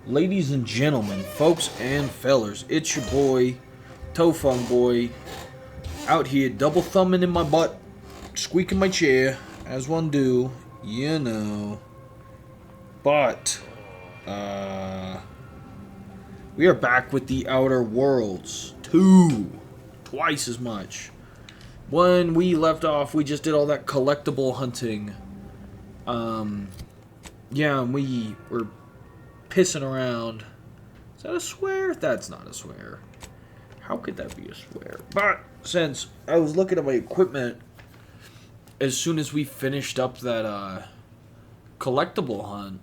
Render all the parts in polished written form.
Ladies and gentlemen, folks and fellers, it's your boy, Tofung Boy, out here double thumbing in my butt, squeaking my chair, as one do, you know. But, we are back with the Outer Worlds 2, twice as much. When we left off, we just did all that collectible hunting. Yeah, and we were pissing around. Is that a swear? That's not a swear. How could that be a swear? But since I was looking at my equipment as soon as we finished up that collectible hunt,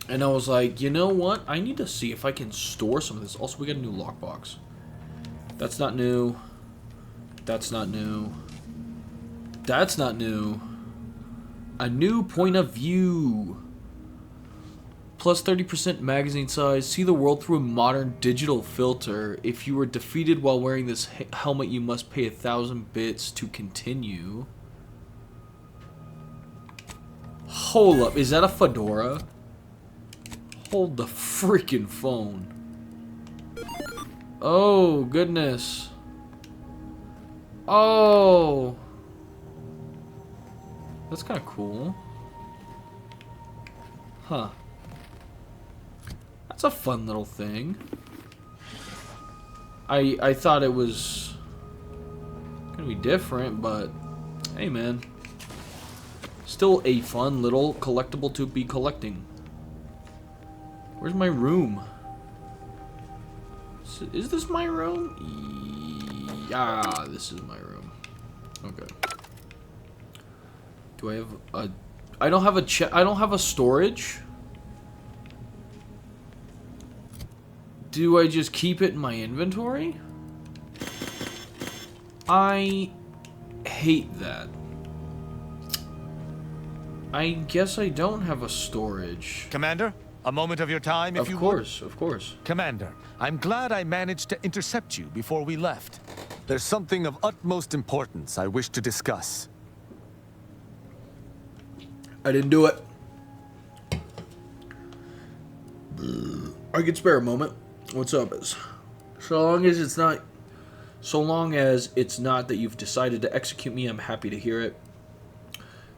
and I was like, you know what? I need to see if I can store some of this. Also, we got a new lockbox. That's not new. That's not new. That's not new. A new point of view. Plus 30% magazine size. See the world through a modern digital filter. If you were defeated while wearing this helmet, you must pay 1,000 bits to continue. Hold up. Is that a fedora? Hold the freaking phone. Oh, goodness. Oh. That's kind of cool. Huh. That's a fun little thing. I thought it was gonna be different, but hey, man. Still a fun little collectible to be collecting. Where's my room? Is this my room? Yeah, this is my room. Okay. Do I have a... I don't have a I don't have a storage. Do I just keep it in my inventory? I hate that. I guess I don't have a storage. Commander, a moment of your time, if you would. Of course. Commander, I'm glad I managed to intercept you before we left. There's something of utmost importance I wish to discuss. I didn't do it. I could spare a moment. What's up? So long as it's not that you've decided to execute me, I'm happy to hear it.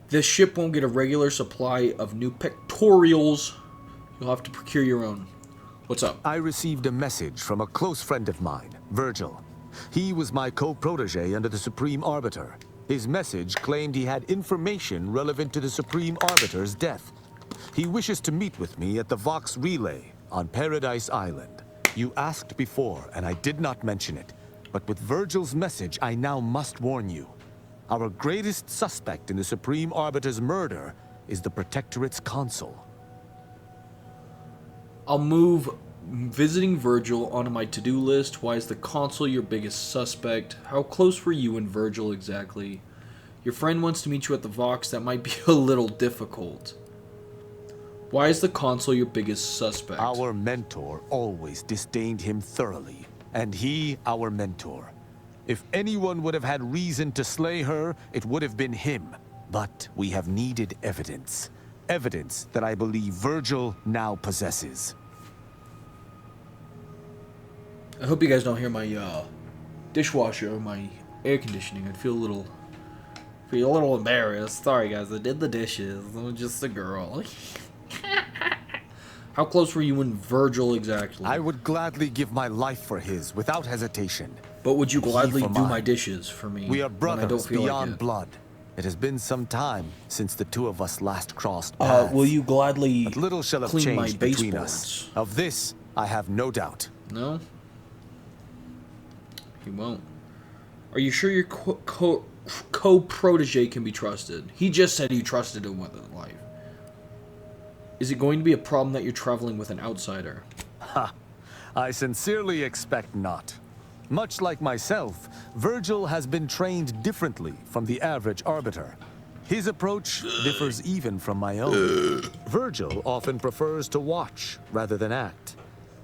This ship won't get a regular supply of new pectorials. You'll have to procure your own. What's up? I received a message from a close friend of mine, Virgil. He was my co-protege under the Supreme Arbiter. His message claimed he had information relevant to the Supreme Arbiter's death. He wishes to meet with me at the Vox Relay on Paradise Island. You asked before, and I did not mention it. But with Virgil's message, I now must warn you. Our greatest suspect in the Supreme Arbiter's murder is the Protectorate's consul. I'll move visiting Virgil onto my to-do list. Why is the consul your biggest suspect? How close were you and Virgil exactly? Your friend wants to meet you at the Vox. That might be a little difficult. Why is the consul your biggest suspect? Our mentor always disdained him thoroughly, and he our mentor. If anyone would have had reason to slay her, it would have been him. But we have needed evidence. Evidence that I believe Virgil now possesses. I hope you guys don't hear my dishwasher or my air conditioning. I'd feel a little embarrassed. Sorry guys, I did the dishes. I'm just a girl. How close were you and Virgil exactly? I would gladly give my life for his without hesitation. But would you gladly do my dishes for me? We are brothers beyond like blood. It has been some time since the two of us last crossed paths. Will you gladly but little shall have clean my changed between baseboards? us. Of this, I have no doubt. No? He won't. Are you sure your co-protege can be trusted? He just said you trusted him with his life. Is it going to be a problem that you're traveling with an outsider? Ha! I sincerely expect not. Much like myself, Virgil has been trained differently from the average Arbiter. His approach differs even from my own. Virgil often prefers to watch rather than act,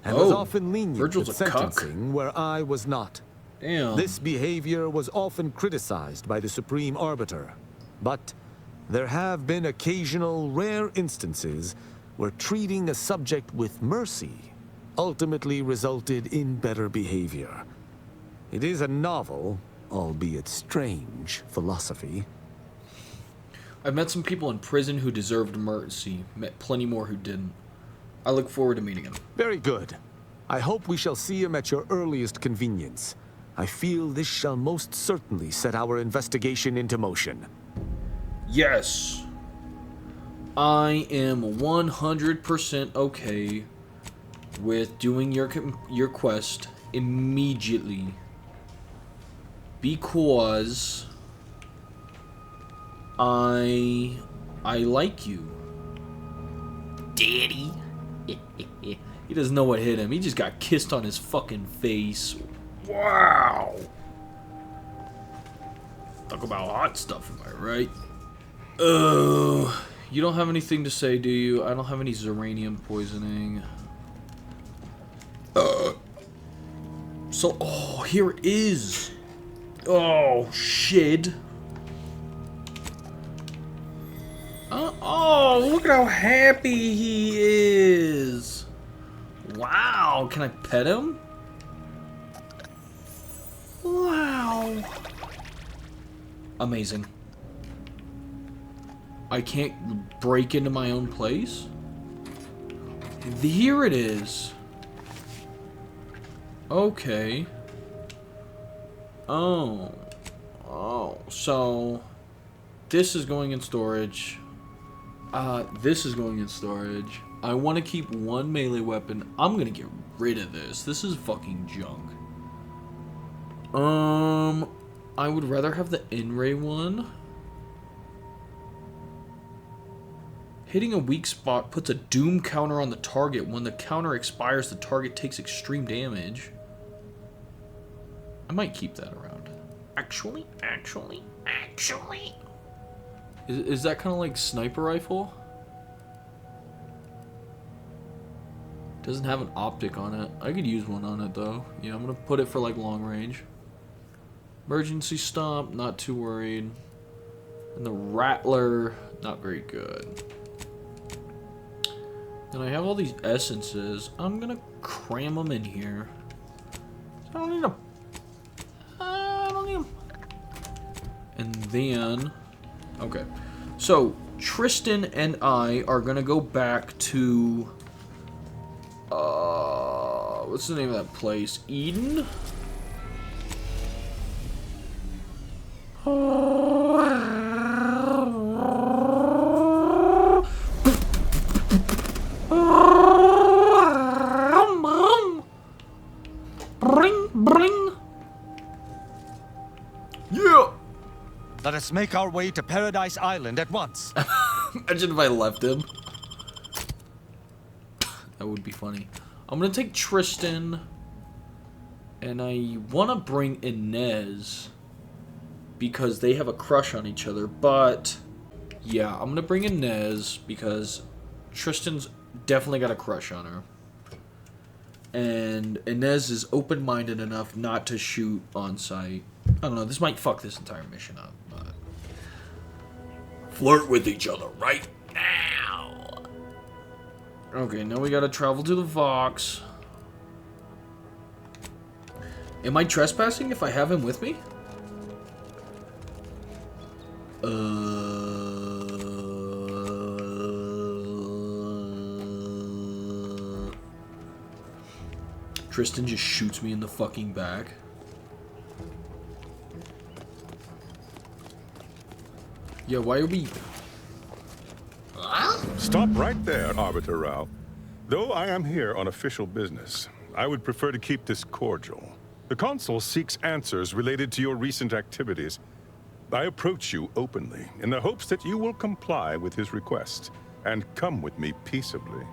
and was often lenient Virgil's with a cuck. sentencing where I was not. Damn. This behavior was often criticized by the Supreme Arbiter, but there have been occasional rare instances where treating a subject with mercy ultimately resulted in better behavior. It is a novel, albeit strange, philosophy. I've met some people in prison who deserved mercy, met plenty more who didn't. I look forward to meeting him. Very good. I hope we shall see him at your earliest convenience. I feel this shall most certainly set our investigation into motion. Yes. I am 100% okay with doing your quest immediately. Because I like you. Daddy. He doesn't know what hit him. He just got kissed on his fucking face. Wow. Talk about hot stuff, am I right? Oh, you don't have anything to say, do you? I don't have any Zeranium poisoning. So, oh, here it is. Oh, shit. Oh, look at how happy he is. Wow, can I pet him? Wow. Amazing. I can't break into my own place? Here it is. Okay. Oh. Oh, so this is going in storage. This is going in storage. I want to keep one melee weapon. I'm gonna get rid of this. This is fucking junk. I would rather have the in-ray one. Hitting a weak spot puts a doom counter on the target. When the counter expires, the target takes extreme damage. I might keep that around. Actually. Is that kind of like sniper rifle? Doesn't have an optic on it. I could use one on it though. Yeah, I'm gonna put it for like long range. Emergency stomp, not too worried. And the rattler, not very good. And I have all these essences. I'm gonna cram them in here. I don't need them. I don't need them. And then, okay. So Tristan and I are gonna go back to what's the name of that place? Eden? Bring. Yeah. Let us make our way to Paradise Island at once. Imagine if I left him. That would be funny. I'm gonna take Tristan, and I want to bring Inez because they have a crush on each other. But yeah, I'm gonna bring Inez because Tristan's definitely got a crush on her, and Inez is open-minded enough not to shoot on sight. I don't know. This might fuck this entire mission up, but flirt with each other right now. Okay, now we gotta travel to the Vox. Am I trespassing if I have him with me? Tristan just shoots me in the fucking back. Yeah, why are we... Stop right there, Arbiter Rao. Though I am here on official business, I would prefer to keep this cordial. The Consul seeks answers related to your recent activities. I approach you openly, in the hopes that you will comply with his request, and come with me peaceably.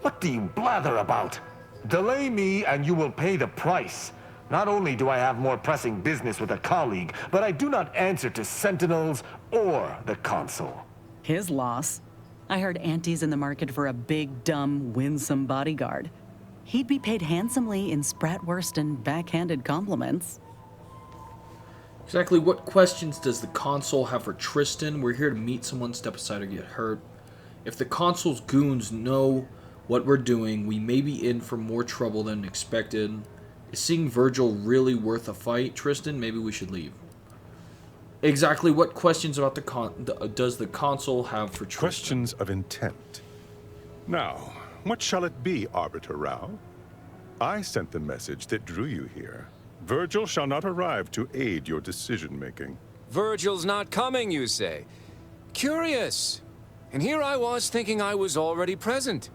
What do you blather about? Delay me and you will pay the price. Not only do I have more pressing business with a colleague, but I do not answer to sentinels or the Consul. His loss. I heard Auntie's in the market for a big, dumb, winsome bodyguard. He'd be paid handsomely in Spratwurst and backhanded compliments. Exactly what questions does the Consul have for Tristan? We're here to meet someone, step aside or get hurt. If the consul's goons know what we're doing, we may be in for more trouble than expected. Is seeing Virgil really worth a fight, Tristan? Maybe we should leave. Exactly what questions about does the consul have for Tristan? Questions of intent. Now, what shall it be, Arbiter Rao? I sent the message that drew you here. Virgil shall not arrive to aid your decision-making. Virgil's not coming, you say? Curious. And here I was thinking I was already present.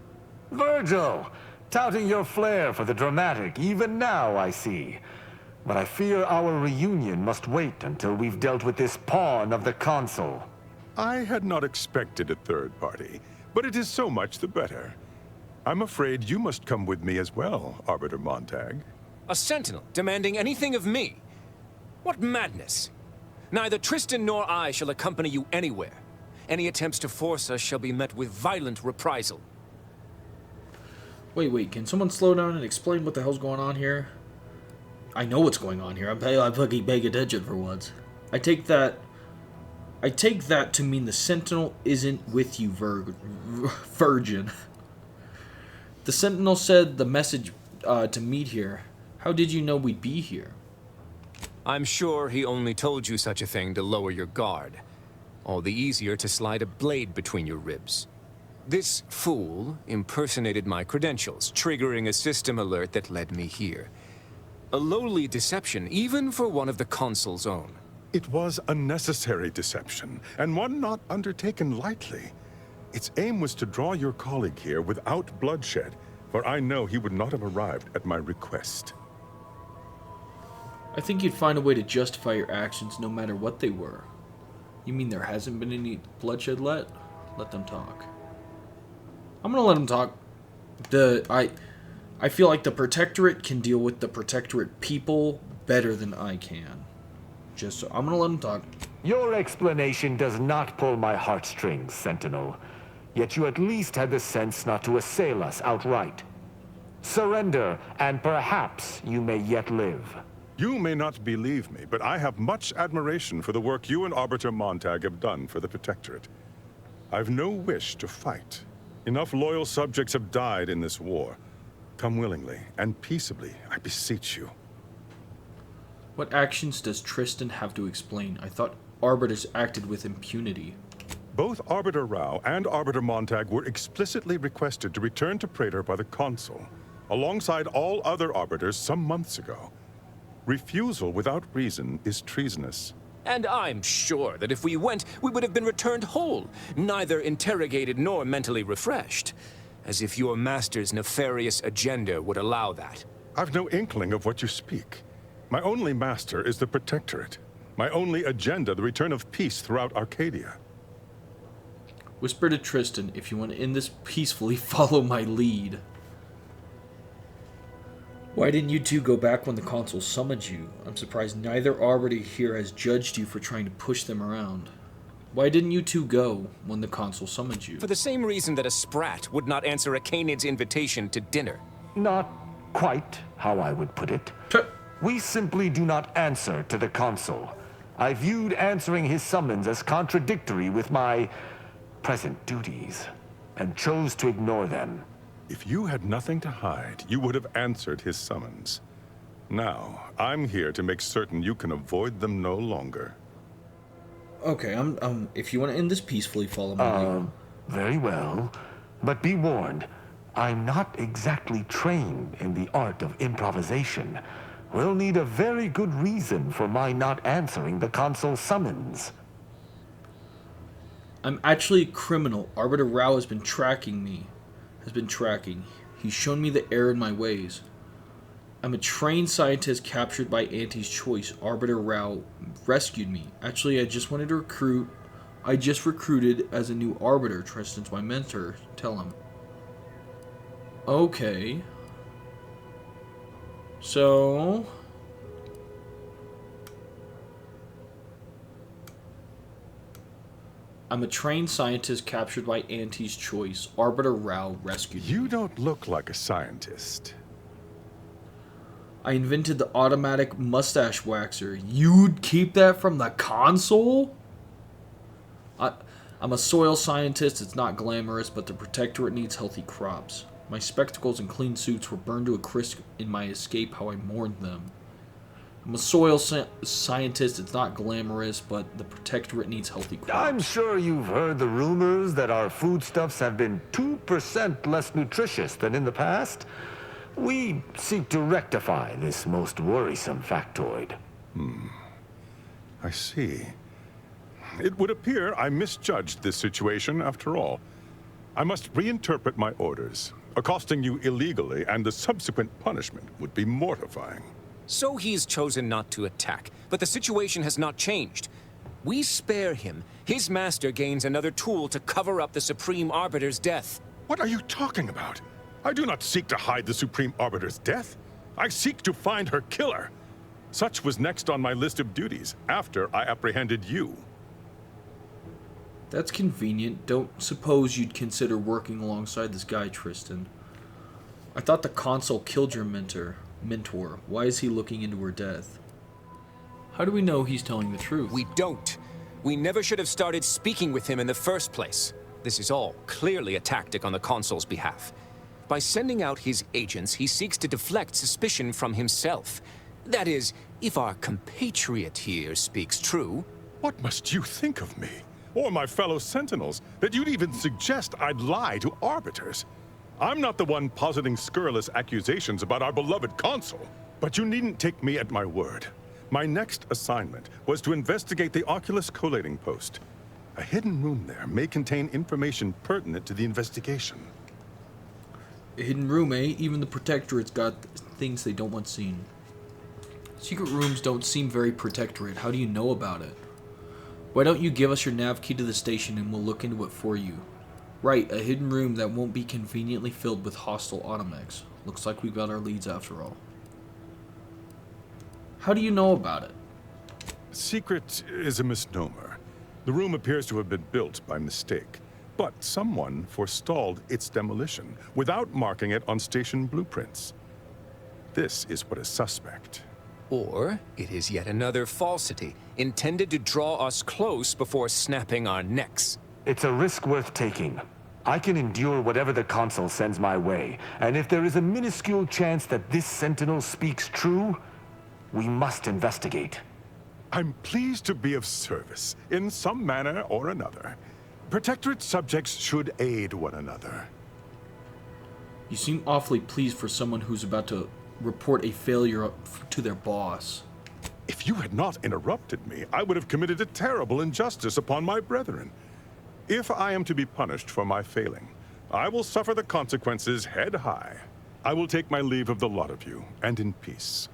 Virgil, touting your flair for the dramatic, even now I see. But I fear our reunion must wait until we've dealt with this pawn of the consul. I had not expected a third party, but it is so much the better. I'm afraid you must come with me as well, Arbiter Montag. A sentinel demanding anything of me? What madness! Neither Tristan nor I shall accompany you anywhere. Any attempts to force us shall be met with violent reprisal. Wait, can someone slow down and explain what the hell's going on here? I know what's going on here. I'm fucking paying attention for once. I take that to mean the Sentinel isn't with you, Virgin. The Sentinel said the message to meet here. How did you know we'd be here? I'm sure he only told you such a thing to lower your guard. All the easier to slide a blade between your ribs. This fool impersonated my credentials, triggering a system alert that led me here. A lowly deception, even for one of the consul's own. It was a necessary deception, and one not undertaken lightly. Its aim was to draw your colleague here without bloodshed, for I know he would not have arrived at my request. I think you'd find a way to justify your actions no matter what they were. You mean there hasn't been any bloodshed let? Let them talk. I'm gonna let them talk. I feel like the Protectorate can deal with the Protectorate people better than I can. So I'm gonna let them talk. Your explanation does not pull my heartstrings, Sentinel. Yet you at least had the sense not to assail us outright. Surrender, and perhaps you may yet live. You may not believe me, but I have much admiration for the work you and Arbiter Montag have done for the Protectorate. I've no wish to fight. Enough loyal subjects have died in this war. Come willingly and peaceably, I beseech you. What actions does Tristan have to explain? I thought Arbiters acted with impunity. Both Arbiter Rao and Arbiter Montag were explicitly requested to return to Praetor by the Consul, alongside all other Arbiters some months ago. Refusal without reason is treasonous. And I'm sure that if we went, we would have been returned whole, neither interrogated nor mentally refreshed. As if your master's nefarious agenda would allow that. I've no inkling of what you speak. My only master is the Protectorate. My only agenda, the return of peace throughout Arcadia. Whisper to Tristan, if you want to end this peacefully, follow my lead. Why didn't you two go back when the consul summoned you? I'm surprised neither arbiter here has judged you for trying to push them around. Why didn't you two go when the consul summoned you? For the same reason that a sprat would not answer a Canid's invitation to dinner. Not quite how I would put it. We simply do not answer to the consul. I viewed answering his summons as contradictory with my present duties, and chose to ignore them. If you had nothing to hide, you would have answered his summons. Now, I'm here to make certain you can avoid them no longer. Okay, if you want to end this peacefully, follow my lead. Very well. But be warned, I'm not exactly trained in the art of improvisation. We'll need a very good reason for my not answering the consul's summons. I'm actually a criminal. Arbiter Rao has been tracking me. He's shown me the error in my ways. I'm a trained scientist captured by Auntie's choice. Arbiter Rao rescued me. Actually, I just wanted to recruit. I just recruited as a new arbiter. Tristan's my mentor. Tell him. Okay. So... I'm a trained scientist captured by Auntie's choice. Arbiter Rao rescued me. You don't look like a scientist. I invented the automatic mustache waxer. You'd keep that from the console? I'm I'm a soil scientist. It's not glamorous, but the Protectorate needs healthy crops. My spectacles and clean suits were burned to a crisp in my escape, how I mourned them. I'm a soil scientist. It's not glamorous, but the Protectorate needs healthy crops. I'm sure you've heard the rumors that our foodstuffs have been 2% less nutritious than in the past. We seek to rectify this most worrisome factoid. I see. It would appear I misjudged this situation after all. I must reinterpret my orders. Accosting you illegally and the subsequent punishment would be mortifying. So he's chosen not to attack, but the situation has not changed. We spare him. His master gains another tool to cover up the Supreme Arbiter's death. What are you talking about? I do not seek to hide the Supreme Arbiter's death. I seek to find her killer. Such was next on my list of duties, after I apprehended you. That's convenient. Don't suppose you'd consider working alongside this guy, Tristan. I thought the consul killed your mentor. Why is he looking into her death? How do we know he's telling the truth? We don't. We never should have started speaking with him in the first place. This is all clearly a tactic on the consul's behalf. By sending out his agents, he seeks to deflect suspicion from himself. That is, if our compatriot here speaks true. What must you think of me, or my fellow sentinels, that you'd even suggest I'd lie to arbiters? I'm not the one positing scurrilous accusations about our beloved consul, but you needn't take me at my word. My next assignment was to investigate the Oculus collating post. A hidden room there may contain information pertinent to the investigation. A hidden room, eh? Even the Protectorate's got things they don't want seen. Secret rooms don't seem very Protectorate. How do you know about it? Why don't you give us your nav key to the station and we'll look into it for you? Right, a hidden room that won't be conveniently filled with hostile automechs. Looks like we've got our leads after all. How do you know about it? Secret is a misnomer. The room appears to have been built by mistake, but someone forestalled its demolition without marking it on station blueprints. This is what is suspect. Or it is yet another falsity, intended to draw us close before snapping our necks. It's a risk worth taking. I can endure whatever the consul sends my way, and if there is a minuscule chance that this sentinel speaks true, we must investigate. I'm pleased to be of service, in some manner or another. Protectorate subjects should aid one another. You seem awfully pleased for someone who's about to report a failure to their boss. If you had not interrupted me, I would have committed a terrible injustice upon my brethren. If I am to be punished for my failing, I will suffer the consequences head high. I will take my leave of the lot of you, and in peace.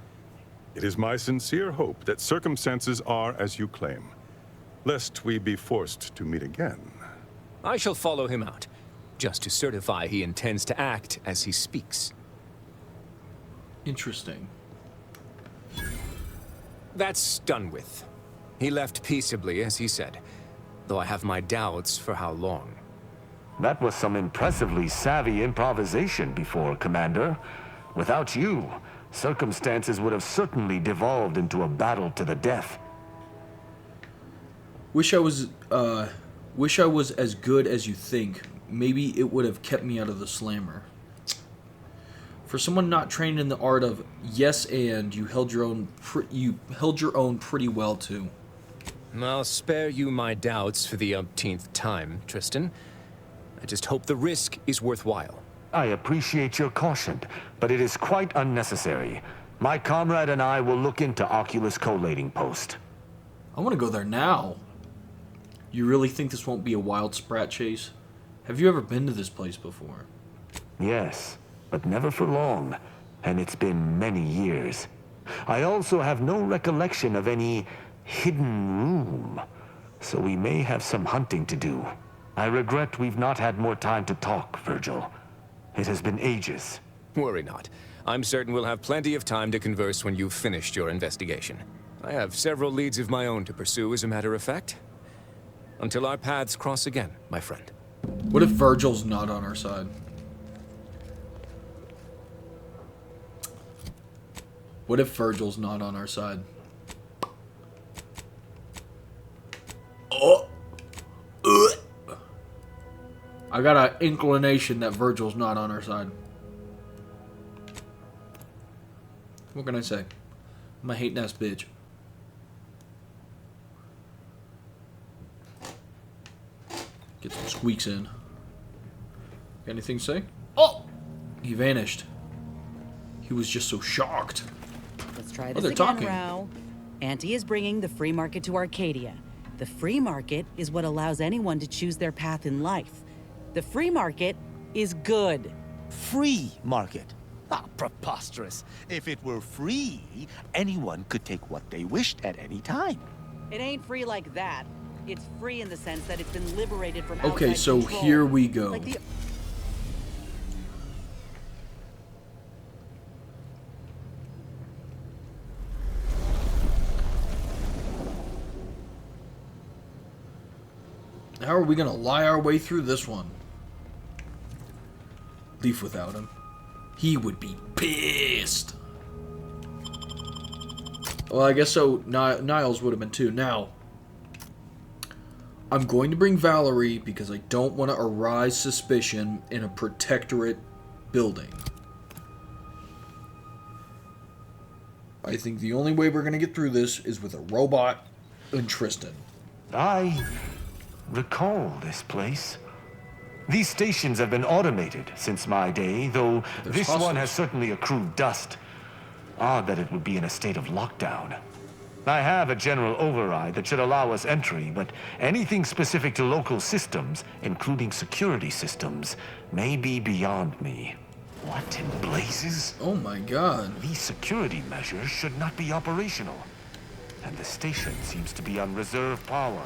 It is my sincere hope that circumstances are as you claim, lest we be forced to meet again. I shall follow him out, just to certify he intends to act as he speaks. Interesting. That's done with. He left peaceably, as he said, though I have my doubts for how long. That was some impressively savvy improvisation before, Commander. Without you, circumstances would have certainly devolved into a battle to the death. Wish I was as good as you think. Maybe it would have kept me out of the slammer. For someone not trained in the art of yes and, you held your own pretty well too. I'll spare you my doubts for the umpteenth time, Tristan. I just hope the risk is worthwhile. I appreciate your caution, but it is quite unnecessary. My comrade and I will look into Oculus collating post. I want to go there now. You really think this won't be a wild sprat chase? Have you ever been to this place before? Yes, but never for long, and it's been many years. I also have no recollection of any hidden room, so we may have some hunting to do. I regret we've not had more time to talk, Virgil. It has been ages. Worry not. I'm certain we'll have plenty of time to converse when you've finished your investigation. I have several leads of my own to pursue, as a matter of fact. Until our paths cross again, my friend. What if Virgil's not on our side? What if Virgil's not on our side? Oh! I got an inclination that Virgil's not on our side. What can I say? I'm a hate-ass bitch. Get some squeaks in. Got anything to say? Oh! He vanished. He was just so shocked. Let's try Oh, this they're again, talking. Rao. Auntie is bringing the free market to Arcadia. The free market is what allows anyone to choose their path in life. The free market is good. Free market. Ah, preposterous. If it were free, anyone could take what they wished at any time. It ain't free like that. It's free in the sense that it's been liberated from Okay, outside so control. here we go. Like the... How are we gonna lie our way through this one? Leaf without him. He would be pissed. Well, I guess so. Niles would have been too. Now, I'm going to bring Valerie because I don't want to arouse suspicion in a protectorate building. I think the only way we're going to get through this is with a robot and Tristan. I recall this place. These stations have been automated since my day, though There's this hustles. one has certainly accrued dust. Odd that it would be in a state of lockdown. I have a general override that should allow us entry, but anything specific to local systems, including security systems, may be beyond me. What in blazes? Oh my god. These security measures should not be operational. And the station seems to be on reserve power.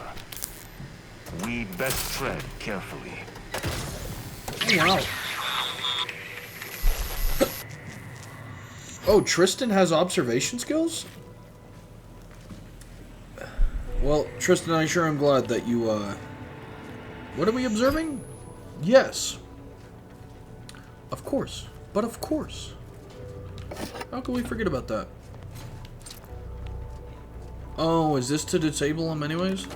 We'd best tread carefully. Wow. Oh, Tristan has observation skills? Well, Tristan, I sure am glad that you, What are we observing? Yes. Of course. But of course. How can we forget about that? Oh, is this to disable them anyways?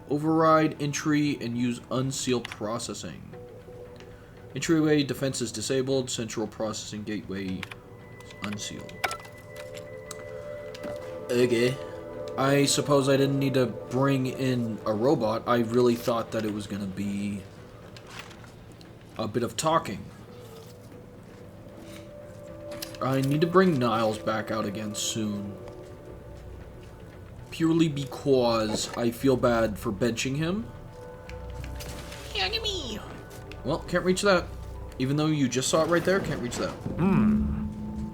Override entry and use unseal processing. Entryway defense is disabled. Central processing gateway is unsealed. Okay. I suppose I didn't need to bring in a robot. I really thought that it was going to be a bit of talking. I need to bring Niles back out again soon. Purely because I feel bad for benching him. Well, can't reach that. Even though you just saw it right there, can't reach that.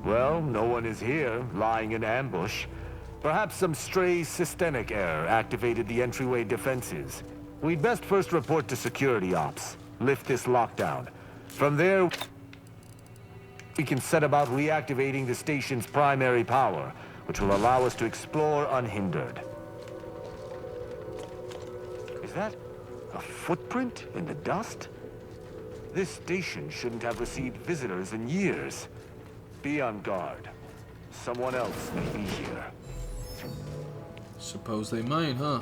Well, no one is here, lying in ambush. Perhaps some stray systemic error activated the entryway defenses. We'd best first report to security ops. Lift this lockdown. From there, we can set about reactivating the station's primary power, which will allow us to explore unhindered. Is that a footprint in the dust? This station shouldn't have received visitors in years. Be on guard. Someone else may be here. Suppose they might, huh?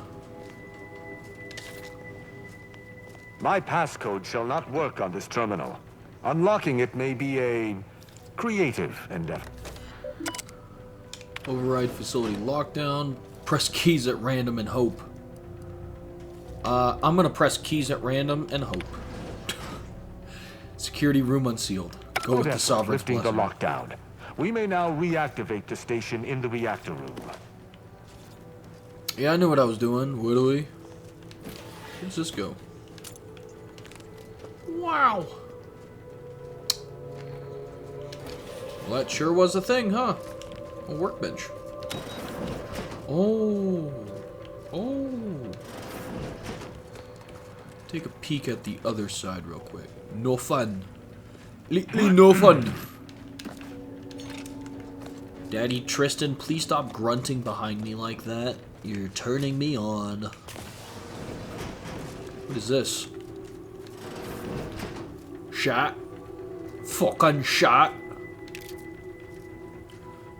My passcode shall not work on this terminal. Unlocking it may be a creative endeavor. Override facility lockdown. Press keys at random and hope. I'm gonna press keys at random and hope. Security room unsealed. Go with the Sovereign's Lifting the blessing. lockdown. We may now reactivate the station in the reactor room. Yeah, I knew what I was doing. Widdly. Where does this go? Wow. Well, that sure was a thing, huh? A workbench. Oh. Oh. Take a peek at the other side real quick. No fun. No fun. Daddy Tristan, please stop grunting behind me like that. You're turning me on. What is this? Shot. Fucking shot.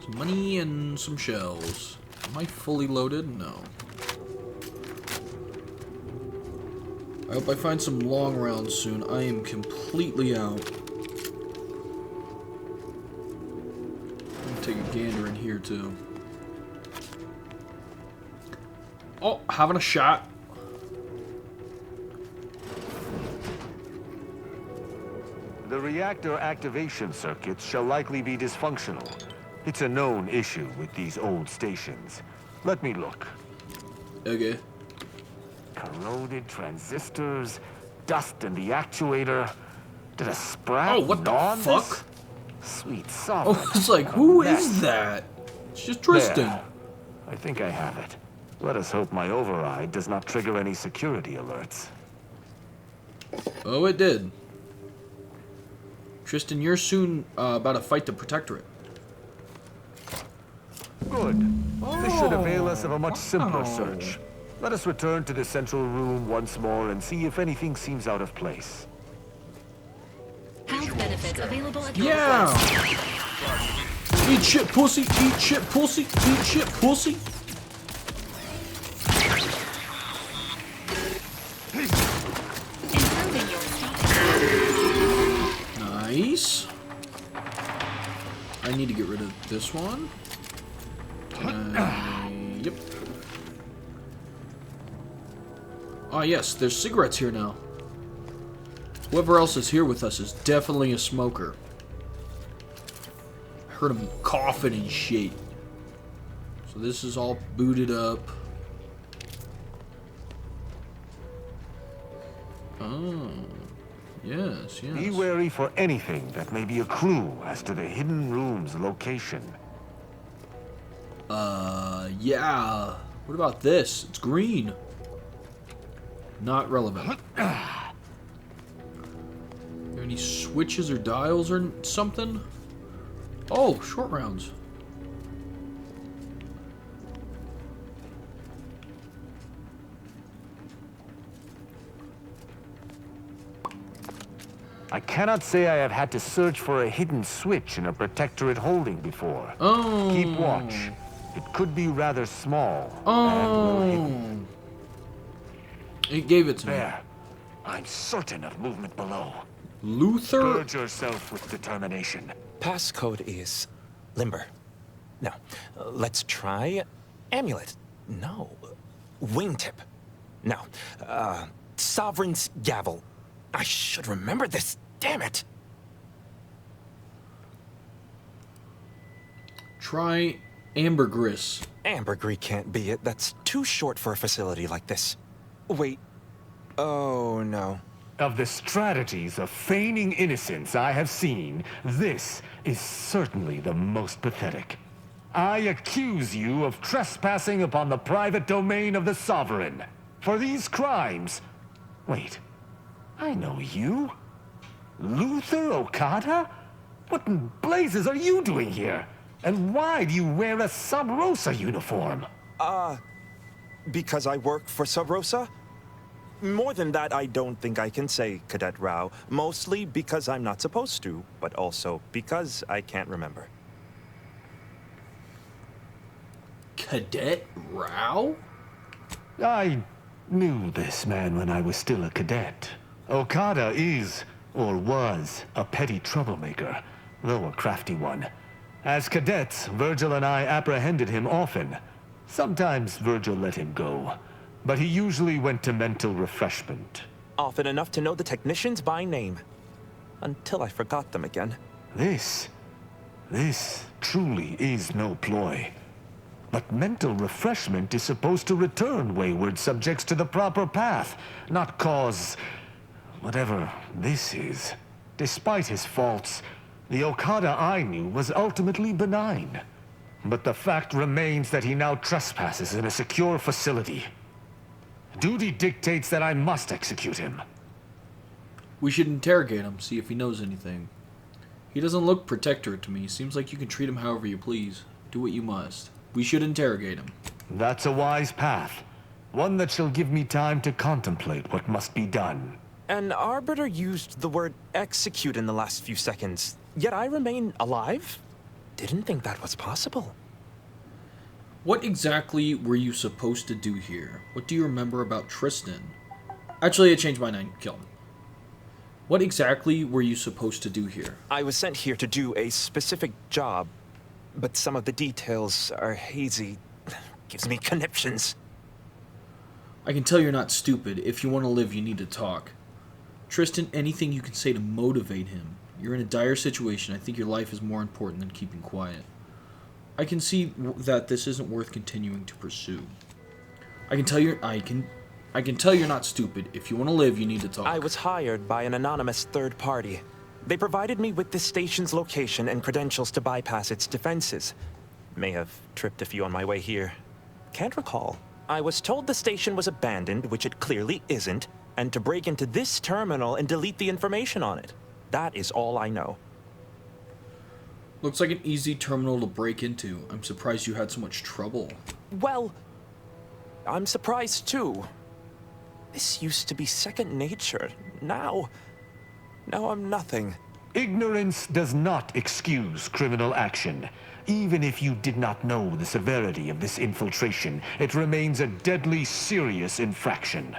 Some money and some shells. Am I fully loaded? No. I hope I find some long rounds soon. I am completely out. Let me take a gander in here too. Oh, having a shot. The reactor activation circuits shall likely be dysfunctional. It's a known issue with these old stations. Let me look. Okay. Corroded transistors, dust in the actuator. Did a sprat Oh, what the gnaw on fuck? this? Sweet sovereign. Oh, it's like, who is that? It's just Tristan. There. I think I have it. Let us hope my override does not trigger any security alerts. Oh, it did. Tristan, you're soon about to fight the Protectorate. Good. This should avail us of a much simpler search. Let us return to the central room once more and see if anything seems out of place. Health benefits available at your Yeah! request. Eat shit, pussy! Eat shit, pussy! Eat shit, pussy! Improving your stock. Nice. I need to get rid of this one. Yep. Ah, yes, there's cigarettes here now. Whoever else is here with us is definitely a smoker. I heard him coughing and shit. So this is all booted up. Oh, yes, yes. Be wary for anything that may be a clue as to the hidden room's location. Yeah. What about this? It's green. Not relevant. Are there any switches or dials or something? Oh, short rounds. I cannot say I have had to search for a hidden switch in a Protectorate holding before. Oh. Keep watch. It could be rather small and well hidden. Oh. It gave it to me. There. I'm certain of movement below. Luther. Gird yourself with determination. Passcode is limber. No. Let's try amulet. No. Wingtip. No. Sovereign's gavel. I should remember this. Damn it. Try ambergris. Ambergris can't be it. That's too short for a facility like this. Wait. Oh, no. Of the strategies of feigning innocence I have seen, this is certainly the most pathetic. I accuse you of trespassing upon the private domain of the Sovereign. For these crimes... Wait. I know you. Luther Okada? What in blazes are you doing here? And why do you wear a Sub Rosa uniform? Because I work for Sub Rosa? More than that, I don't think I can say, Cadet Rao. Mostly because I'm not supposed to, but also because I can't remember. Cadet Rao? I knew this man when I was still a cadet. Okada is, or was, a petty troublemaker, though a crafty one. As cadets, Virgil and I apprehended him often. Sometimes Virgil let him go, but he usually went to mental refreshment. Often enough to know the technicians by name. Until I forgot them again. This truly is no ploy. But mental refreshment is supposed to return wayward subjects to the proper path, not cause... whatever this is. Despite his faults, the Okada I knew was ultimately benign. But the fact remains that he now trespasses in a secure facility. Duty dictates that I must execute him. We should interrogate him, see if he knows anything. He doesn't look protectorate to me. Seems like you can treat him however you please. Do what you must. We should interrogate him. That's a wise path. One that shall give me time to contemplate what must be done. An Arbiter used the word execute in the last few seconds, yet I remain alive? Didn't think that was possible. What exactly were you supposed to do here? What do you remember about Tristan? Actually, I changed my name. Kill him. What exactly were you supposed to do here? I was sent here to do a specific job, but some of the details are hazy. Gives me conniptions. I can tell you're not stupid. If you want to live, you need to talk. Tristan, anything you can say to motivate him. You're in a dire situation. I think your life is more important than keeping quiet. I can see that this isn't worth continuing to pursue. I can tell you're not stupid. If you want to live, you need to talk. I was hired by an anonymous third party. They provided me with the station's location and credentials to bypass its defenses. May have tripped a few on my way here. Can't recall. I was told the station was abandoned, which it clearly isn't, and to break into this terminal and delete the information on it. That is all I know. Looks like an easy terminal to break into. I'm surprised you had so much trouble. Well, I'm surprised too. This used to be second nature. Now I'm nothing. Ignorance does not excuse criminal action. Even if you did not know the severity of this infiltration, it remains a deadly serious infraction.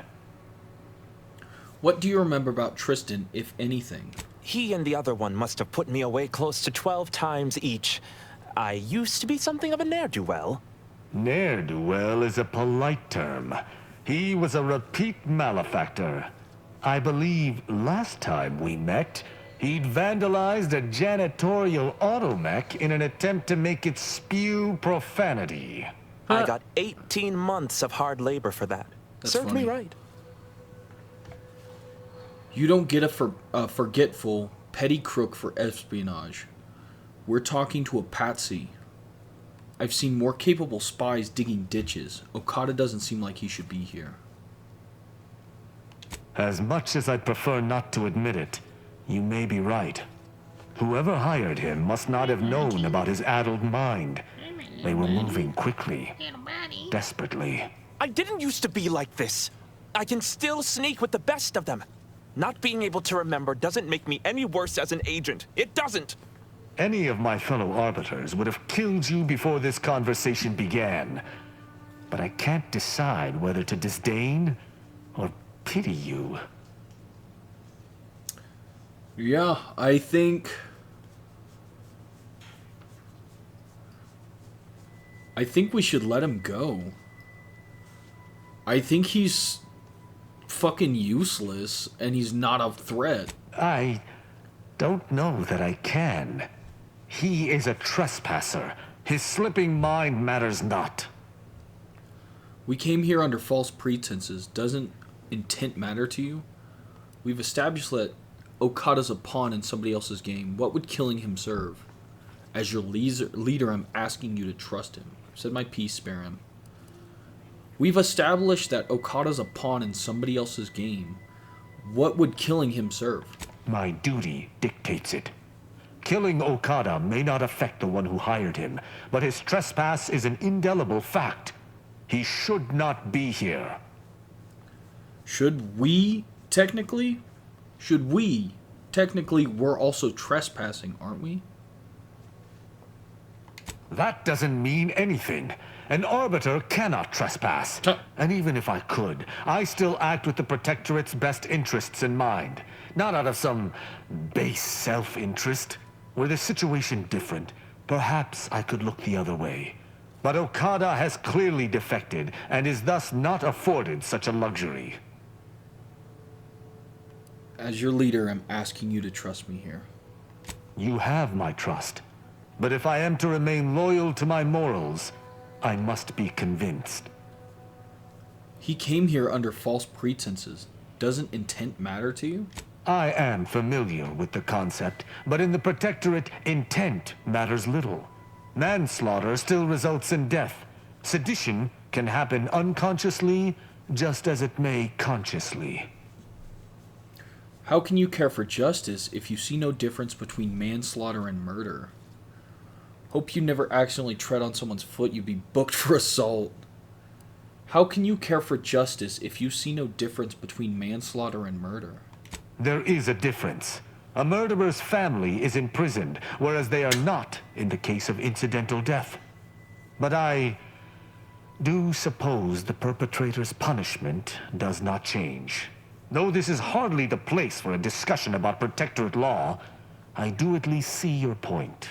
What do you remember about Tristan, if anything? He and the other one must have put me away close to 12 times each. I used to be something of a ne'er-do-well. Ne'er-do-well is a polite term. He was a repeat malefactor. I believe last time we met, he'd vandalized a janitorial automech in an attempt to make it spew profanity. I got 18 months of hard labor for that. That's Served funny. me right. You don't get a forgetful, petty crook for espionage. We're talking to a patsy. I've seen more capable spies digging ditches. Okada doesn't seem like he should be here. As much as I'd prefer not to admit it, you may be right. Whoever hired him must not have known about his addled mind. They were moving quickly, desperately. I didn't used to be like this. I can still sneak with the best of them. Not being able to remember doesn't make me any worse as an agent. It doesn't. Any of my fellow arbiters would have killed you before this conversation began. But I can't decide whether to disdain or pity you. Yeah, I think we should let him go. I think he's fucking useless and he's not a threat. I don't know that I can. He is a trespasser. His slipping mind matters not. We came here under false pretenses. Doesn't intent matter to you? We've established that Okada's a pawn in somebody else's game. What would killing him serve? As your leader, I'm asking you to trust him. I've said my piece, spare him. We've established that Okada's a pawn in somebody else's game. What would killing him serve? My duty dictates it. Killing Okada may not affect the one who hired him, but his trespass is an indelible fact. He should not be here. Should we technically? We're also trespassing, aren't we? That doesn't mean anything. An arbiter cannot trespass. And even if I could, I still act with the Protectorate's best interests in mind. Not out of some base self-interest. Were the situation different, perhaps I could look the other way. But Okada has clearly defected, and is thus not afforded such a luxury. As your leader, I'm asking you to trust me here. You have my trust. But if I am to remain loyal to my morals, I must be convinced. He came here under false pretenses. Doesn't intent matter to you? I am familiar with the concept, but in the Protectorate, intent matters little. Manslaughter still results in death. Sedition can happen unconsciously, just as it may consciously. How can you care for justice if you see no difference between manslaughter and murder? Hope you never accidentally tread on someone's foot, you'd be booked for assault. How can you care for justice if you see no difference between manslaughter and murder? There is a difference. A murderer's family is imprisoned, whereas they are not in the case of incidental death. But I do suppose the perpetrator's punishment does not change. Though this is hardly the place for a discussion about Protectorate law, I do at least see your point.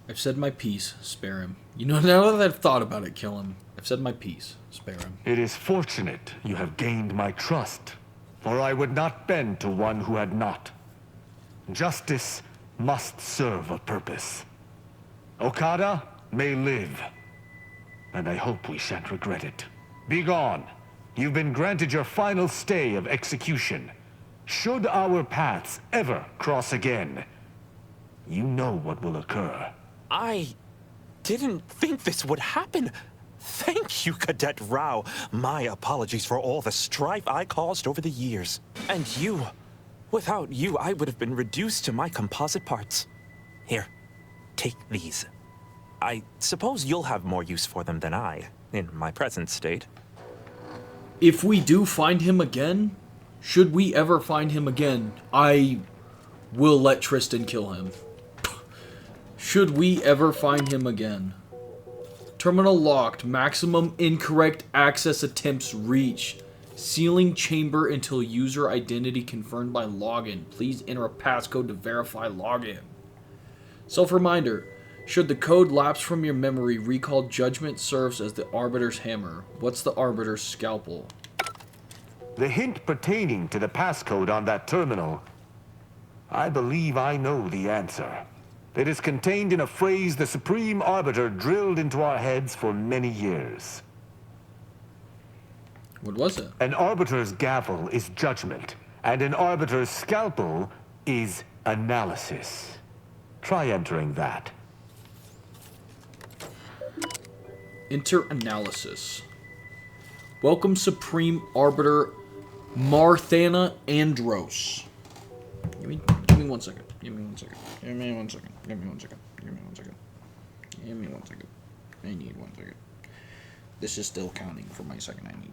I've said my piece. Spare him. You know, now that I've thought about it, kill him. I've said my piece. Spare him. It is fortunate you have gained my trust, for I would not bend to one who had not. Justice must serve a purpose. Okada may live, and I hope we shan't regret it. Begone. You've been granted your final stay of execution. Should our paths ever cross again, you know what will occur. I didn't think this would happen. Thank you, Cadet Rao. My apologies for all the strife I caused over the years. And you. Without you, I would have been reduced to my composite parts. Here, take these. I suppose you'll have more use for them than I, in my present state. If we do find him again, should we ever find him again, I will let Tristan kill him. Should we ever find him again. Terminal locked. Maximum incorrect access attempts reached. Sealing chamber until user identity confirmed by login. Please enter a passcode to verify login. Self-reminder. Should the code lapse from your memory, recall judgment serves as the Arbiter's hammer. What's the Arbiter's scalpel? The hint pertaining to the passcode on that terminal, I believe I know the answer. It is contained in a phrase the Supreme Arbiter drilled into our heads for many years. What was it? An Arbiter's gavel is judgment, and an Arbiter's scalpel is analysis. Try entering that. Enter analysis. Welcome, Supreme Arbiter Marthana Andros. Give me 1 second. Give me 1 second. Give me 1 second. Give me 1 second. Give me 1 second. Give me 1 second. I need 1 second. This is still counting for my second I need.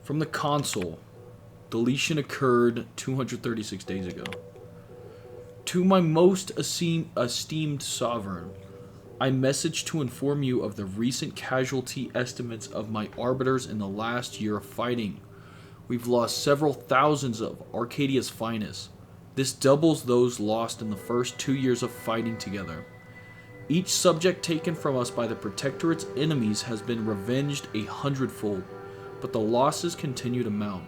From the console, deletion occurred 236 days ago. To my most esteemed sovereign, I message to inform you of the recent casualty estimates of my arbiters in the last year of fighting. We've lost several thousands of Arcadia's finest. This doubles those lost in the first 2 years of fighting together. Each subject taken from us by the Protectorate's enemies has been revenged 100-fold, but the losses continue to mount.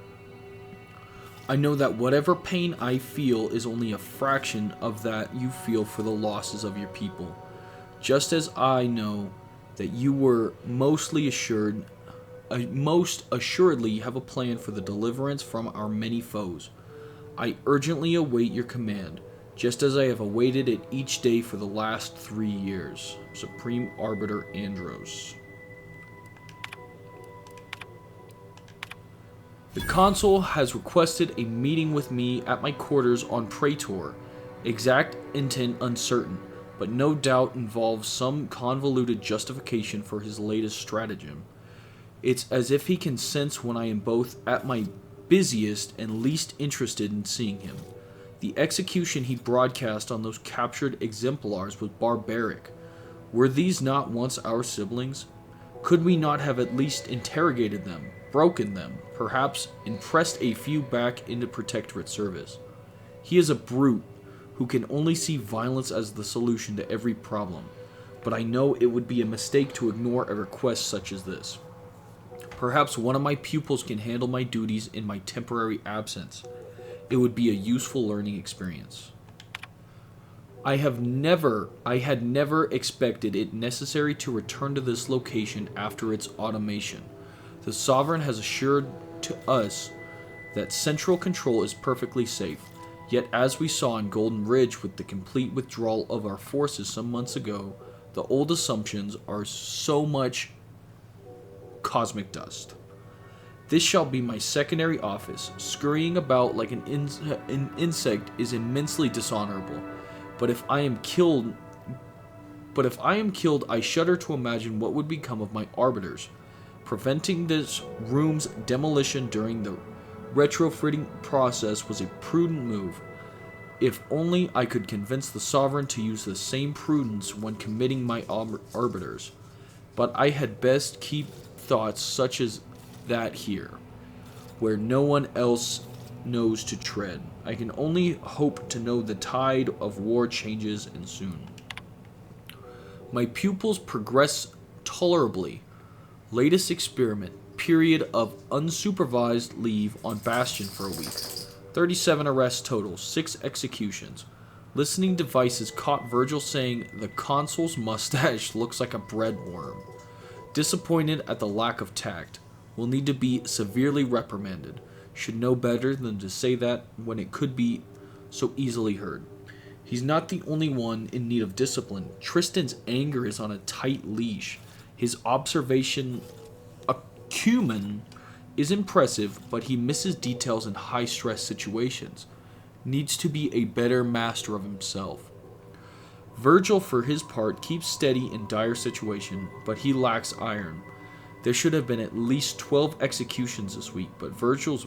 I know that whatever pain I feel is only a fraction of that you feel for the losses of your people. Just as I know that you were most assuredly have a plan for the deliverance from our many foes. I urgently await your command, just as I have awaited it each day for the last 3 years. Supreme Arbiter Andros. The Consul has requested a meeting with me at my quarters on Praetor. Exact intent uncertain, but no doubt involves some convoluted justification for his latest stratagem. It's as if he can sense when I am both at my busiest and least interested in seeing him. The execution he broadcast on those captured exemplars was barbaric. Were these not once our siblings? Could we not have at least interrogated them, broken them, perhaps impressed a few back into Protectorate service? He is a brute who can only see violence as the solution to every problem, but I know it would be a mistake to ignore a request such as this. Perhaps one of my pupils can handle my duties in my temporary absence. It would be a useful learning experience. I had never expected it necessary to return to this location after its automation. The Sovereign has assured to us that central control is perfectly safe. Yet as we saw in Golden Ridge with the complete withdrawal of our forces some months ago, the old assumptions are so much cosmic dust. This shall be my secondary office. Scurrying about like an insect is immensely dishonorable. But if I am killed, I shudder to imagine what would become of my arbiters. Preventing this room's demolition during the retrofitting process was a prudent move. If only I could convince the Sovereign to use the same prudence when committing my arbiters. But I had best keep thoughts such as that here, where no one else knows to tread. I can only hope to know the tide of war changes and soon. My pupils progress tolerably. Latest experiment. Period of unsupervised leave on Bastion for a week. 37 arrests total. 6 executions. Listening devices caught Virgil saying the consul's mustache looks like a bread worm. Disappointed at the lack of tact. Will need to be severely reprimanded. Should know better than to say that when it could be so easily heard. He's not the only one in need of discipline. Tristan's anger is on a tight leash. His observation acumen is impressive, but he misses details in high-stress situations. Needs to be a better master of himself. Virgil, for his part, keeps steady in dire situation, but he lacks iron. There should have been at least 12 executions this week, but Virgil's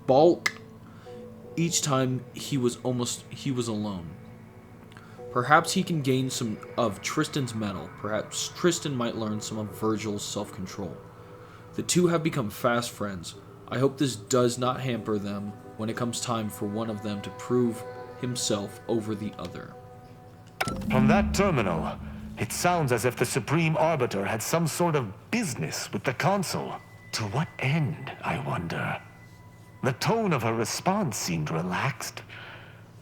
balk each time he was alone. Perhaps he can gain some of Tristan's mettle. Perhaps Tristan might learn some of Virgil's self-control. The two have become fast friends. I hope this does not hamper them when it comes time for one of them to prove himself over the other. From that terminal, it sounds as if the Supreme Arbiter had some sort of business with the Consul. To what end, I wonder? The tone of her response seemed relaxed,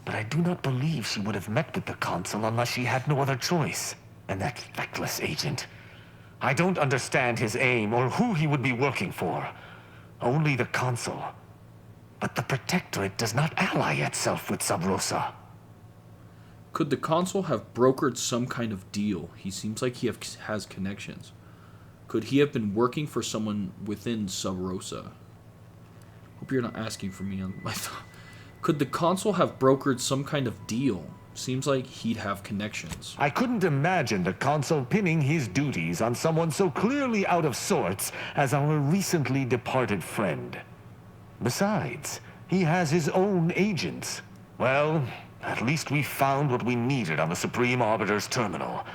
but I do not believe she would have met with the Consul unless she had no other choice. And that feckless agent. I don't understand his aim or who he would be working for. Only the Consul. But the Protectorate does not ally itself with Sub Rosa. Could the Consul have brokered some kind of deal? He seems like he has connections. Could he have been working for someone within Sub Rosa? Hope you're not asking for me on my thought. Could the Consul have brokered some kind of deal? Seems like he'd have connections. I couldn't imagine the Consul pinning his duties on someone so clearly out of sorts as our recently departed friend. Besides, he has his own agents. Well, at least we found what we needed on the Supreme Arbiter's terminal.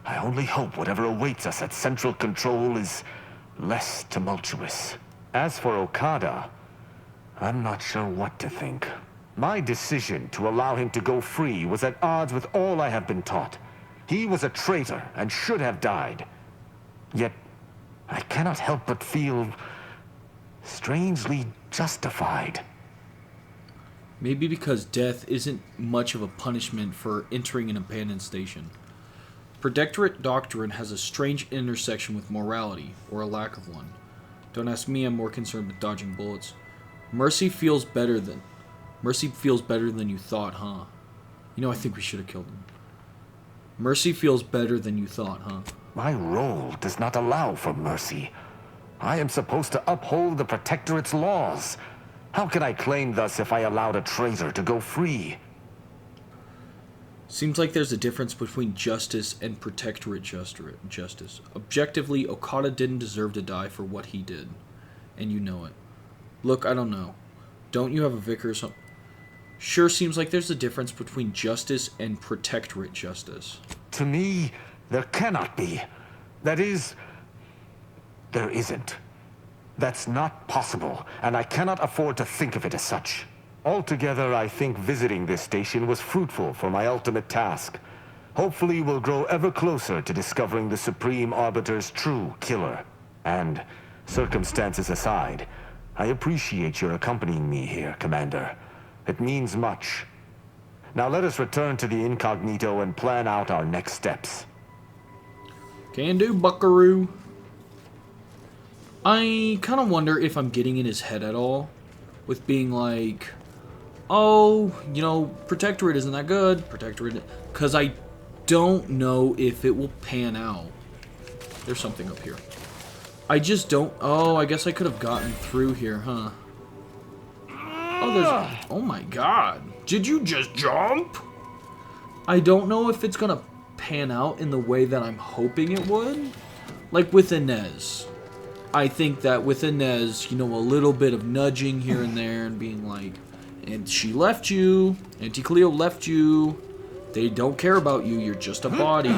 I only hope whatever awaits us at Central Control is less tumultuous. As for Okada, I'm not sure what to think. My decision to allow him to go free was at odds with all I have been taught. He was a traitor and should have died. Yet, I cannot help but feel strangely justified. Maybe because death isn't much of a punishment for entering an abandoned station. Protectorate doctrine has a strange intersection with morality, or a lack of one. Don't ask me, I'm more concerned with dodging bullets. Mercy feels better than you thought, huh? You know, I think we should have killed him. Mercy feels better than you thought, huh? My role does not allow for mercy. I am supposed to uphold the Protectorate's laws. How can I claim thus if I allowed a traitor to go free? Seems like there's a difference between justice and Protectorate justice. Objectively, Okada didn't deserve to die for what he did. And you know it. Look, I don't know. Don't you have a vicar or something? Sure seems like there's a difference between justice and Protectorate justice. To me, there cannot be. That is, there isn't. That's not possible, and I cannot afford to think of it as such. Altogether, I think visiting this station was fruitful for my ultimate task. Hopefully, we'll grow ever closer to discovering the Supreme Arbiter's true killer. And, circumstances aside, I appreciate your accompanying me here, Commander. It means much. Now let us return to the incognito and plan out our next steps. Can do, buckaroo. I kind of wonder if I'm getting in his head at all. With being like, oh, you know, Protectorate isn't that good. Protectorate... Because I don't know if it will pan out. There's something up here. I just don't... Oh, I guess I could have gotten through here, huh? Oh, there's... Oh my god. Did you just jump? I don't know if it's gonna pan out in the way that I'm hoping it would. Like with Inez. I think that with Inez, you know, a little bit of nudging here and there and being like, and she left you. Auntie Cleo left you. They don't care about you. You're just a body.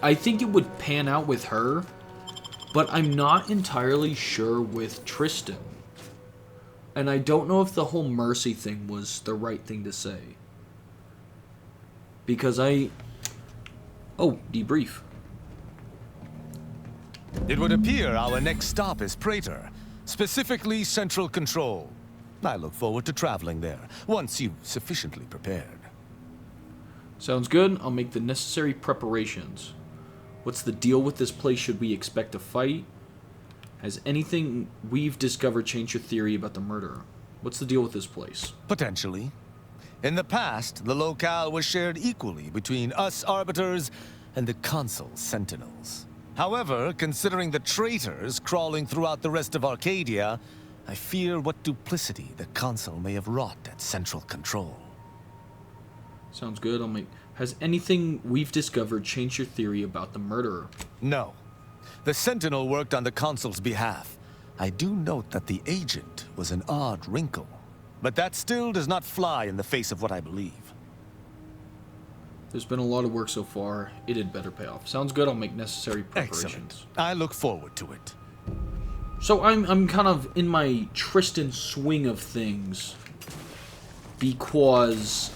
I think it would pan out with her. But I'm not entirely sure with Tristan. And I don't know if the whole mercy thing was the right thing to say. Because Oh, debrief. It would appear our next stop is Praetor, specifically Central Control. I look forward to traveling there, once you've sufficiently prepared. Sounds good. I'll make the necessary preparations. What's the deal with this place? Should we expect a fight? Has anything we've discovered changed your theory about the murder? What's the deal with this place? Potentially. In the past, the locale was shared equally between us Arbiters and the Consul's Sentinels. However, considering the traitors crawling throughout the rest of Arcadia, I fear what duplicity the Consul may have wrought at Central Control. Sounds good. Has anything we've discovered changed your theory about the murderer? No. The Sentinel worked on the Consul's behalf. I do note that the agent was an odd wrinkle, but that still does not fly in the face of what I believe. There's been a lot of work so far. It had better pay off. Sounds good. I'll make necessary preparations. Excellent. I look forward to it. So I'm kind of in my Tristan swing of things because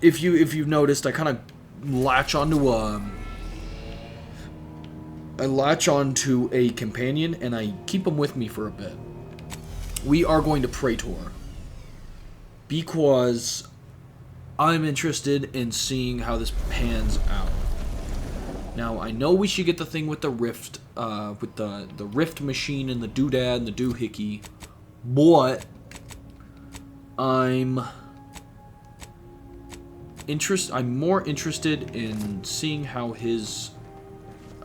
if you've noticed, I kind of latch onto a companion and I keep him with me for a bit. We are going to Praetor because I'm interested in seeing how this pans out. Now, I know we should get the thing with the rift, with the rift machine and the doodad and the doohickey, but I'm more interested in seeing how his...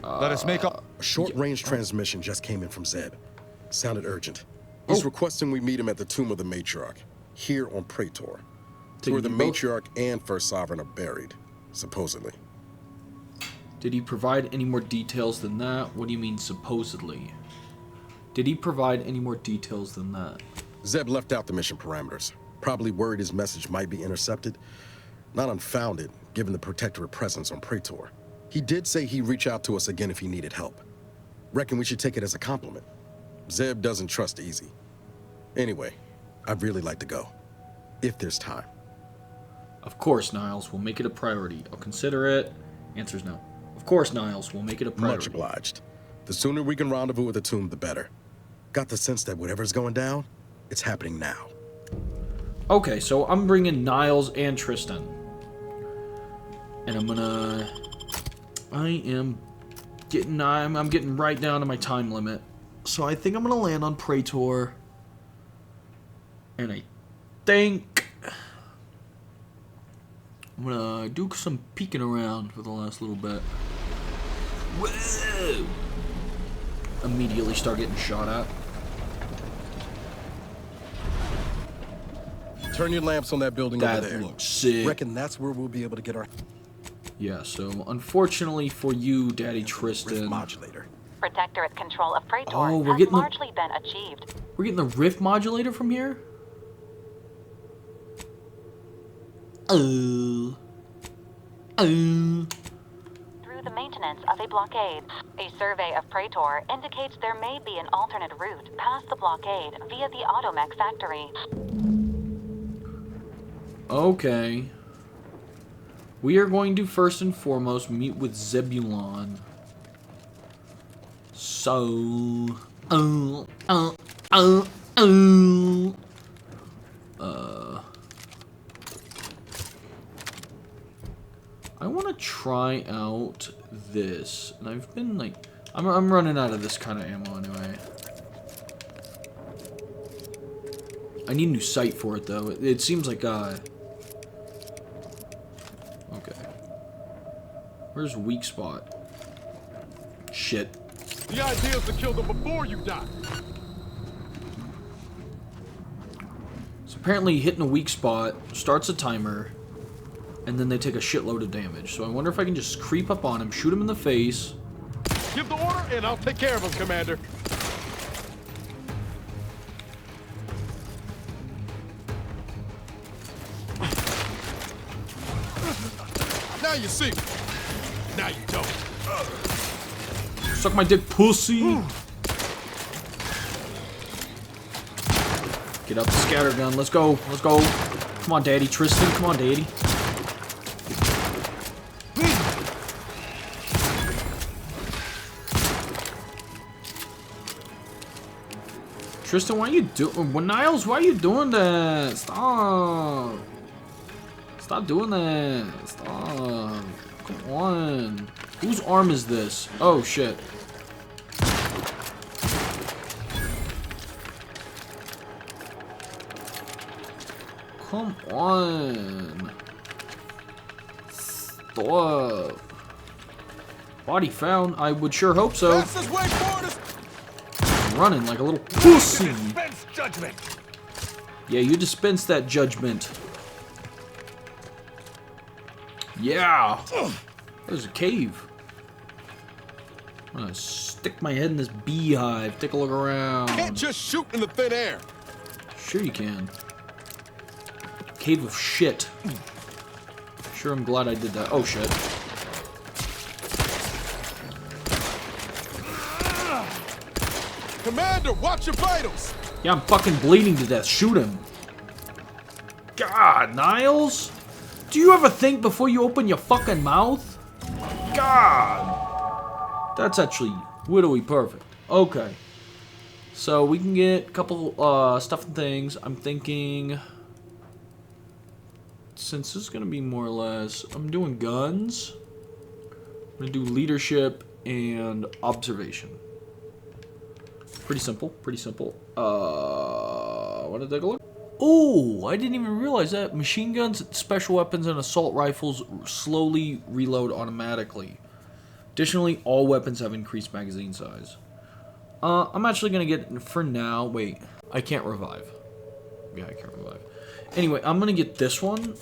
Let us make up. A short-range transmission just came in from Zeb. Sounded urgent. He's requesting we meet him at the tomb of the Matriarch, here on Praetor. It's where the Matriarch and First Sovereign are buried, supposedly. Did he provide any more details than that? What do you mean, supposedly? Did he provide any more details than that? Zeb left out the mission parameters. Probably worried his message might be intercepted. Not unfounded, given the Protectorate presence on Praetor. He did say he'd reach out to us again if he needed help. Reckon we should take it as a compliment. Zeb doesn't trust easy. Anyway, I'd really like to go. If there's time. Of course, Niles. We'll make it a priority. I'll consider it. Answer's no. Of course, Niles. We'll make it a priority. Much obliged. The sooner we can rendezvous at the tomb, the better. Got the sense that whatever's going down, it's happening now. Okay, so I'm bringing Niles and Tristan. And I'm getting right down to my time limit. So I think I'm gonna land on Praetor. And I think I'm gonna do some peeking around for the last little bit. Whoa! Immediately start getting shot at. Turn your lamps on that building over there. That looks sick. Reckon that's where we'll be able to get our... Yeah, so unfortunately for you, Daddy Tristan... Rift modulator. Protectorate control of Praetor Oh, we're has getting largely been achieved. We're getting the rift modulator from here? Through the maintenance of a blockade. A survey of Praetor indicates there may be an alternate route past the blockade via the Automech factory. Okay. We are going to first and foremost meet with Zebulon. So... I want to try out this. And I've been like... I'm running out of this kind of ammo anyway. I need a new sight for it, though. It seems like, Okay. Where's weak spot? Shit. The idea is to kill them before you die. So apparently hitting a weak spot starts a timer, and then they take a shitload of damage. So I wonder if I can just creep up on him, shoot him in the face. Give the order, and I'll take care of him, Commander. Now you see. Now you don't. Suck my dick, pussy. Get up the scatter gun. Let's go. Let's go. Come on, daddy. Tristan. Come on, daddy. Tristan, why are you doing... Niles, why are you doing that? Stop. Stop doing that. Stop. Come on. Whose arm is this? Oh, shit. Come on. Stop. Body found. I would sure hope so. Running like a little pussy. Dispense judgment. Yeah, you dispense that judgment. Yeah. There's a cave. I'm gonna stick my head in this beehive. Take a look around. Can't just shoot in the thin air. Sure you can. Cave of shit. Sure, I'm glad I did that. Oh shit. Commander, watch your vitals. Yeah, I'm fucking bleeding to death. Shoot him. God, Niles? Do you ever think before you open your fucking mouth? God. That's actually wittily perfect. Okay. So we can get a couple stuff and things. I'm thinking... Since this is going to be more or less... I'm doing guns. I'm going to do leadership and observation. Pretty simple, pretty simple. Want to take a look? Oh, I didn't even realize that. Machine guns, special weapons, and assault rifles slowly reload automatically. Additionally, all weapons have increased magazine size. I'm actually going to get, for now, wait, I can't revive. Yeah, I can't revive. Anyway, I'm going to get this one,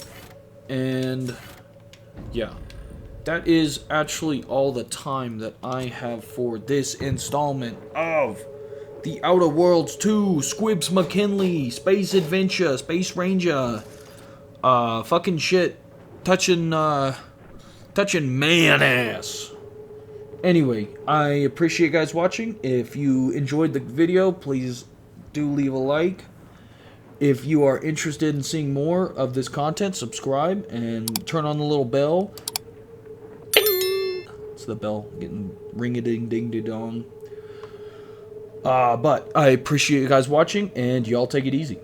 and yeah. That is actually all the time that I have for this installment of The Outer Worlds 2, Squibs McKinnley, Space Adventure, Space Ranger, fucking shit, touching man ass. Anyway, I appreciate you guys watching. If you enjoyed the video, please do leave a like. If you are interested in seeing more of this content, subscribe and turn on the little bell. It's the bell getting ring-a-ding-ding-dong. But I appreciate you guys watching, and y'all take it easy.